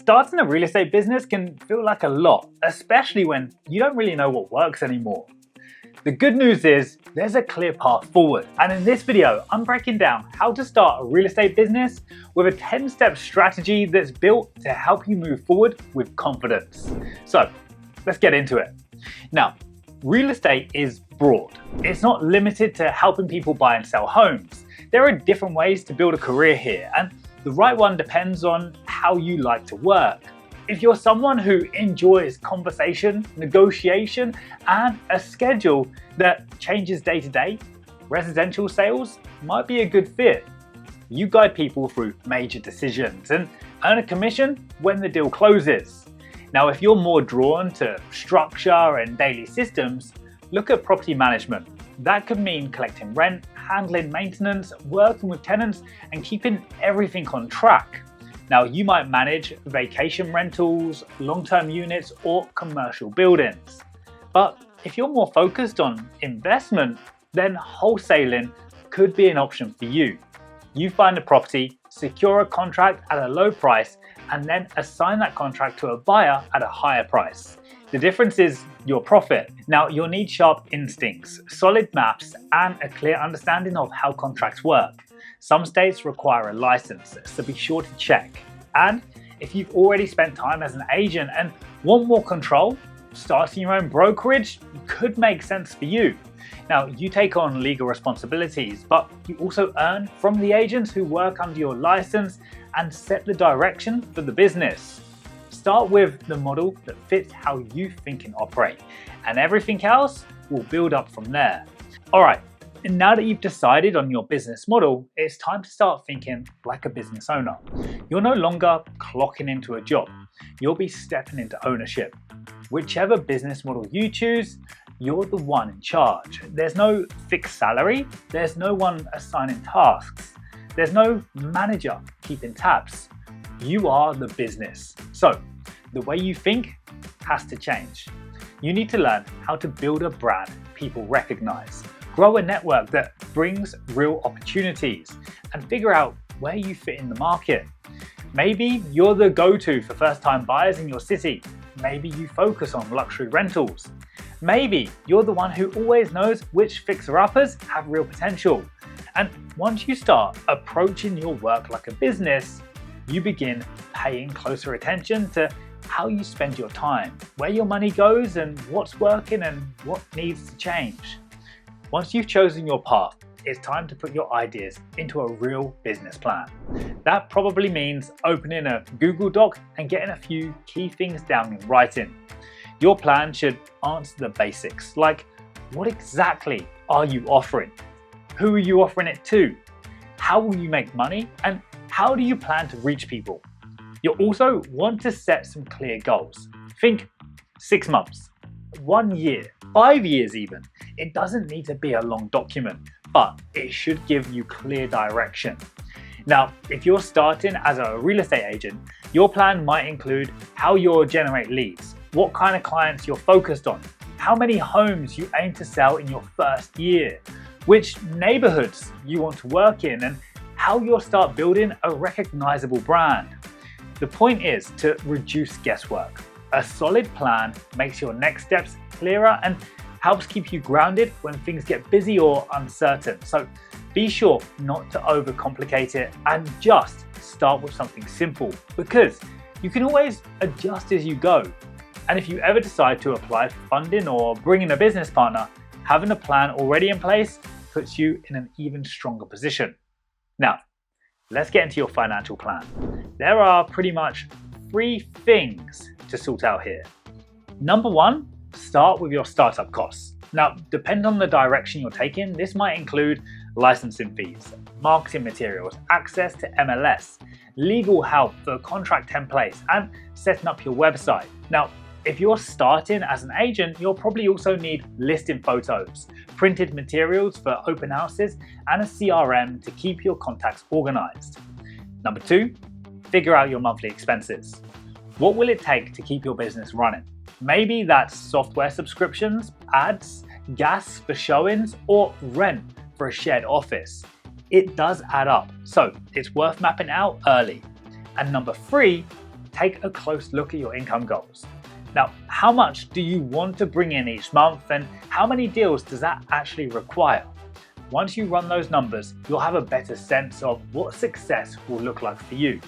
Starting a real estate business can feel like a lot, especially when you don't really know what works anymore. The good news is there's a clear path forward, and in this video I'm breaking down how to start a real estate business with a 10-step strategy that's built to help you move forward with confidence. So let's get into it. Now, real estate is broad. It's not limited to helping people buy and sell homes. There are different ways to build a career here, and the right one depends on how you like to work. If you're someone who enjoys conversation, negotiation, and a schedule that changes day to day, residential sales might be a good fit. You guide people through major decisions and earn a commission when the deal closes. Now, if you're more drawn to structure and daily systems, look at property management. That could mean collecting rent, handling maintenance, working with tenants, and keeping everything on track. Now, you might manage vacation rentals, long-term units, or commercial buildings. But if you're more focused on investment, then wholesaling could be an option for you. You find a property, secure a contract at a low price, and then assign that contract to a buyer at a higher price. The difference is your profit. Now, you'll need sharp instincts, solid maps, and a clear understanding of how contracts work. Some states require a license, so be sure to check. And if you've already spent time as an agent and want more control, starting your own brokerage could make sense for you. Now, you take on legal responsibilities, but you also earn from the agents who work under your license and set the direction for the business. Start with the model that fits how you think and operate, and everything else will build up from there. All right, and now that you've decided on your business model, it's time to start thinking like a business owner. You're no longer clocking into a job. You'll be stepping into ownership. Whichever business model you choose, you're the one in charge. There's no fixed salary. There's no one assigning tasks. There's no manager keeping tabs. You are the business. So the way you think has to change. You need to learn how to build a brand people recognize, grow a network that brings real opportunities, and figure out where you fit in the market. Maybe you're the go-to for first-time buyers in your city. Maybe you focus on luxury rentals. Maybe you're the one who always knows which fixer-uppers have real potential. And once you start approaching your work like a business, you begin paying closer attention to how you spend your time, where your money goes, and what's working and what needs to change. Once you've chosen your path, it's time to put your ideas into a real business plan. That probably means opening a Google Doc and getting a few key things down in writing. Your plan should answer the basics, like what exactly are you offering? Who are you offering it to? How will you make money? And how do you plan to reach people? You'll also want to set some clear goals. Think 6 months, 1 year, 5 years even. It doesn't need to be a long document, but it should give you clear direction. Now, if you're starting as a real estate agent, your plan might include how you'll generate leads, what kind of clients you're focused on, how many homes you aim to sell in your first year, which neighborhoods you want to work in, and how you'll start building a recognizable brand. The point is to reduce guesswork. A solid plan makes your next steps clearer and helps keep you grounded when things get busy or uncertain. So be sure not to overcomplicate it and just start with something simple, because you can always adjust as you go. And if you ever decide to apply for funding or bring in a business partner, having a plan already in place puts you in an even stronger position. Now, let's get into your financial plan. There are pretty much 3 things to sort out here. Number 1, start with your startup costs. Now, depending on the direction you're taking, this might include licensing fees, marketing materials, access to MLS, legal help for contract templates, and setting up your website. Now, if you're starting as an agent, you'll probably also need listing photos, printed materials for open houses, and a CRM to keep your contacts organized. Number 2, figure out your monthly expenses. What will it take to keep your business running? Maybe that's software subscriptions, ads, gas for showings, or rent for a shared office. It does add up, so it's worth mapping out early. And number 3, take a close look at your income goals. Now, how much do you want to bring in each month, and how many deals does that actually require? Once you run those numbers, you'll have a better sense of what success will look like for you.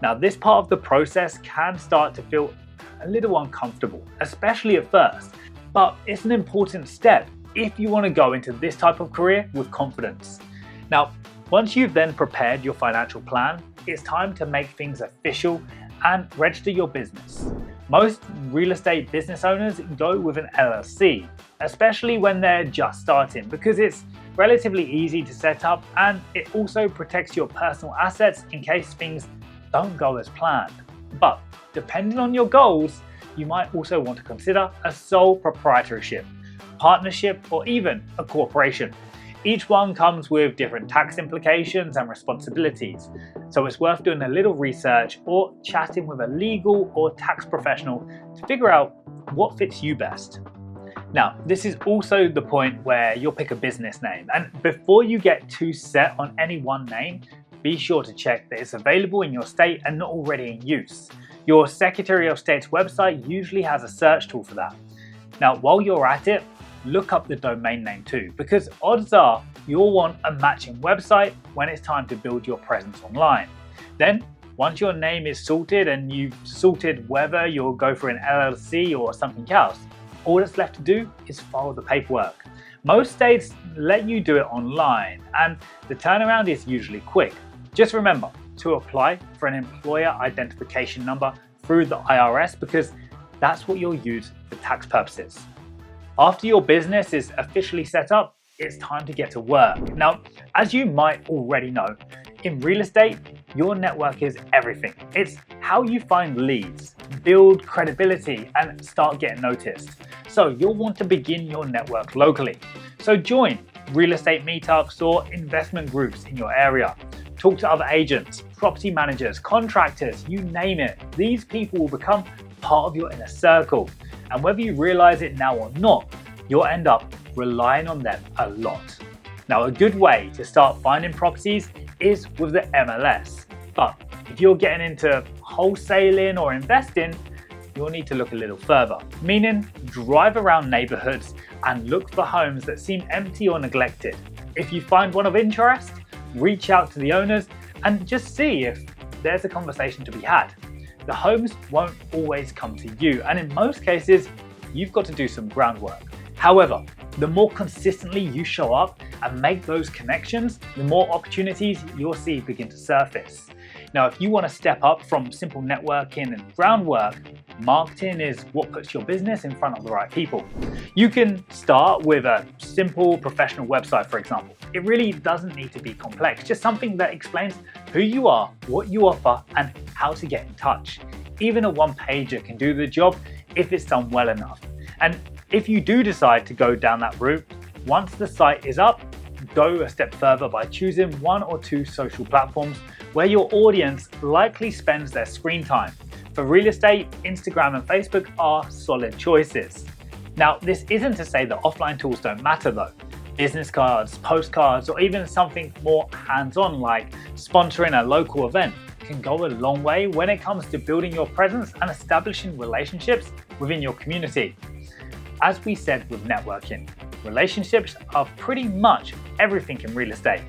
Now, this part of the process can start to feel a little uncomfortable, especially at first, but it's an important step if you want to go into this type of career with confidence. Now, once you've then prepared your financial plan, it's time to make things official and register your business. Most real estate business owners go with an LLC, especially when they're just starting, because it's relatively easy to set up and it also protects your personal assets in case things don't go as planned. But depending on your goals, you might also want to consider a sole proprietorship, partnership, or even a corporation. Each one comes with different tax implications and responsibilities, so it's worth doing a little research or chatting with a legal or tax professional to figure out what fits you best. Now, this is also the point where you'll pick a business name, and before you get too set on any one name, be sure to check that it's available in your state and not already in use. Your Secretary of State's website usually has a search tool for that. Now, while you're at it, look up the domain name too, because odds are you'll want a matching website when it's time to build your presence online. Then, once your name is sorted and you've sorted whether you'll go for an LLC or something else, all that's left to do is follow the paperwork. Most states let you do it online, and the turnaround is usually quick. Just remember to apply for an employer identification number through the IRS, because that's what you'll use for tax purposes. After your business is officially set up, it's time to get to work. Now, as you might already know, in real estate, your network is everything. It's how you find leads, build credibility, and start getting noticed. So you'll want to begin your network locally. So join real estate meetups or investment groups in your area. Talk to other agents, property managers, contractors, you name it. These people will become part of your inner circle. And whether you realize it now or not, you'll end up relying on them a lot. Now, a good way to start finding properties is with the MLS. But if you're getting into wholesaling or investing, you'll need to look a little further. Meaning, drive around neighborhoods and look for homes that seem empty or neglected. If you find one of interest, reach out to the owners and just see if there's a conversation to be had. The homes won't always come to you, and in most cases, you've got to do some groundwork. However, the more consistently you show up and make those connections, the more opportunities you'll see begin to surface. Now, if you want to step up from simple networking and groundwork, marketing is what puts your business in front of the right people. You can start with a simple professional website, for example. It really doesn't need to be complex, just something that explains who you are, what you offer, and how to get in touch. Even a one-pager can do the job if it's done well enough. And if you do decide to go down that route, once the site is up, go a step further by choosing one or two social platforms where your audience likely spends their screen time. For real estate, Instagram and Facebook are solid choices. Now, this isn't to say that offline tools don't matter though. Business cards, postcards, or even something more hands-on like sponsoring a local event can go a long way when it comes to building your presence and establishing relationships within your community. As we said with networking, relationships are pretty much everything in real estate.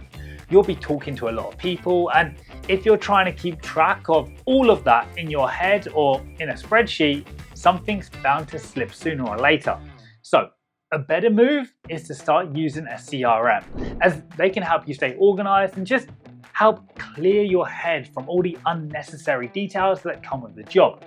You'll be talking to a lot of people, and if you're trying to keep track of all of that in your head or in a spreadsheet, something's bound to slip sooner or later. So a better move is to start using a CRM, as they can help you stay organized and just help clear your head from all the unnecessary details that come with the job.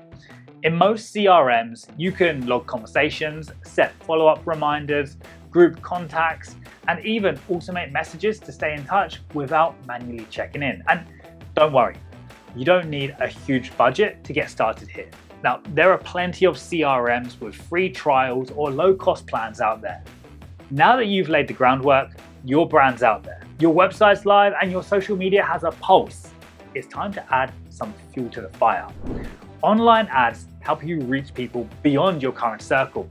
In most CRMs, you can log conversations, set follow-up reminders, group contacts, and even automate messages to stay in touch without manually checking in. And don't worry, you don't need a huge budget to get started here. Now, there are plenty of CRMs with free trials or low-cost plans out there. Now that you've laid the groundwork, your brand's out there, your website's live, and your social media has a pulse, it's time to add some fuel to the fire. Online ads help you reach people beyond your current circle.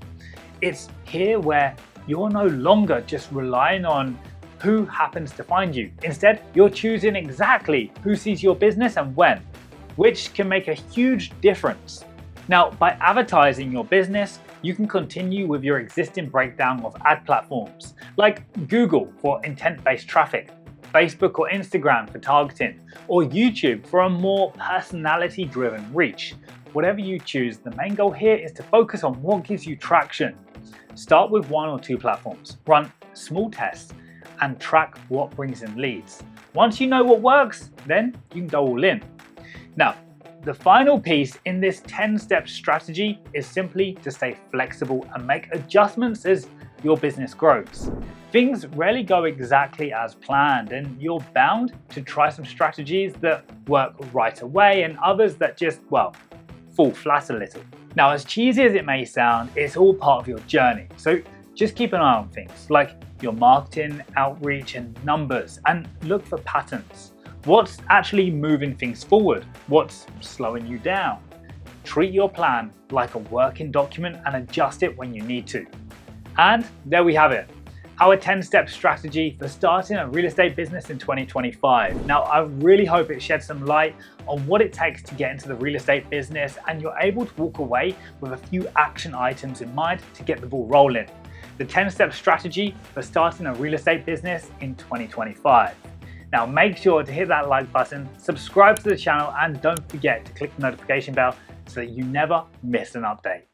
It's here where you're no longer just relying on who happens to find you. Instead, you're choosing exactly who sees your business and when. which can make a huge difference. Now, by advertising your business, you can continue with your existing breakdown of ad platforms, like Google for intent-based traffic, Facebook or Instagram for targeting, or YouTube for a more personality-driven reach. Whatever you choose, the main goal here is to focus on what gives you traction. Start with 1 or 2 platforms, run small tests, and track what brings in leads. Once you know what works, then you can go all in. Now, the final piece in this 10-step strategy is simply to stay flexible and make adjustments as your business grows. Things rarely go exactly as planned, and you're bound to try some strategies that work right away and others that just, well, fall flat a little. Now, as cheesy as it may sound, it's all part of your journey. So just keep an eye on things like your marketing, outreach, and numbers, and look for patterns. What's actually moving things forward? What's slowing you down? Treat your plan like a working document and adjust it when you need to. And there we have it, our 10-step strategy for starting a real estate business in 2025. Now, I really hope it sheds some light on what it takes to get into the real estate business, and you're able to walk away with a few action items in mind to get the ball rolling. The 10-step strategy for starting a real estate business in 2025. Now, make sure to hit that like button, subscribe to the channel, and don't forget to click the notification bell so that you never miss an update.